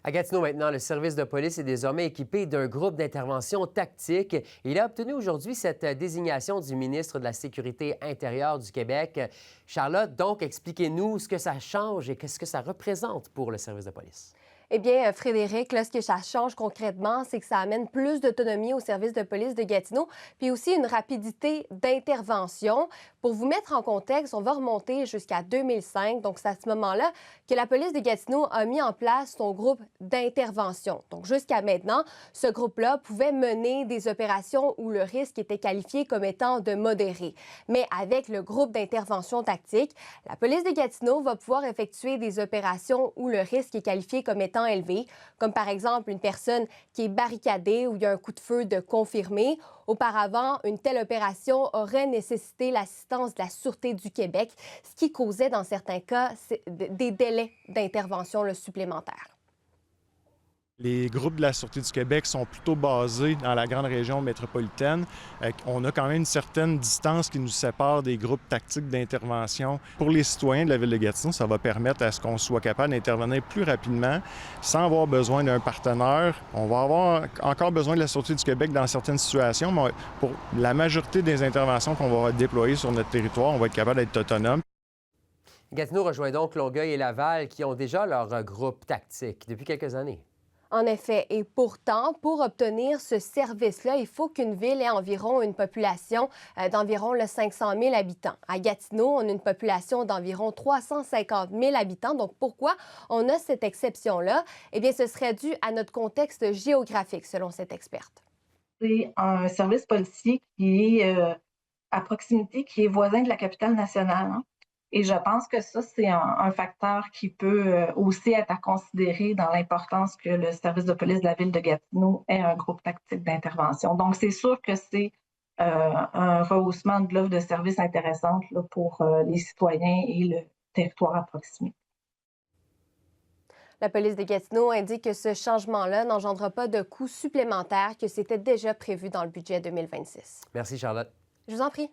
À Gatineau, maintenant, le service de police est désormais équipé d'un groupe d'intervention tactique. Il a obtenu aujourd'hui cette désignation du ministre de la Sécurité intérieure du Québec. Charlotte, donc, expliquez-nous ce que ça change et qu'est-ce que ça représente pour le service de police. Eh bien, Frédéric, là, ce que ça change concrètement, c'est que ça amène plus d'autonomie au service de police de Gatineau, puis aussi une rapidité d'intervention. Pour vous mettre en contexte, on va remonter jusqu'à 2005. Donc, c'est à ce moment-là que la police de Gatineau a mis en place son groupe d'intervention. Donc, jusqu'à maintenant, ce groupe-là pouvait mener des opérations où le risque était qualifié comme étant de modéré. Mais avec le groupe d'intervention tactique, la police de Gatineau va pouvoir effectuer des opérations où le risque est qualifié comme étant élevé, comme par exemple une personne qui est barricadée ou il y a un coup de feu de confirmé. Auparavant, une telle opération aurait nécessité l'assistance de la Sûreté du Québec, ce qui causait dans certains cas des délais d'intervention supplémentaires. Les groupes de la Sûreté du Québec sont plutôt basés dans la grande région métropolitaine. On a quand même une certaine distance qui nous sépare des groupes tactiques d'intervention. Pour les citoyens de la ville de Gatineau, ça va permettre à ce qu'on soit capable d'intervenir plus rapidement sans avoir besoin d'un partenaire. On va avoir encore besoin de la Sûreté du Québec dans certaines situations, mais pour la majorité des interventions qu'on va déployer sur notre territoire, on va être capable d'être autonome. Gatineau rejoint donc Longueuil et Laval qui ont déjà leur groupe tactique depuis quelques années. En effet, et pourtant, pour obtenir ce service-là, il faut qu'une ville ait environ une population d'environ 500 000 habitants. À Gatineau, on a une population d'environ 350 000 habitants. Donc, pourquoi on a cette exception-là? Eh bien, ce serait dû à notre contexte géographique, selon cette experte. C'est un service policier qui est à proximité, qui est voisin de la capitale nationale, hein. Et je pense que ça, c'est un facteur qui peut aussi être à considérer dans l'importance que le service de police de la ville de Gatineau ait un groupe tactique d'intervention. Donc, c'est sûr que c'est un rehaussement de l'offre de services intéressante là, pour les citoyens et le territoire à proximité. La police de Gatineau indique que ce changement-là n'engendrera pas de coûts supplémentaires, que c'était déjà prévu dans le budget 2026. Merci, Charlotte. Je vous en prie.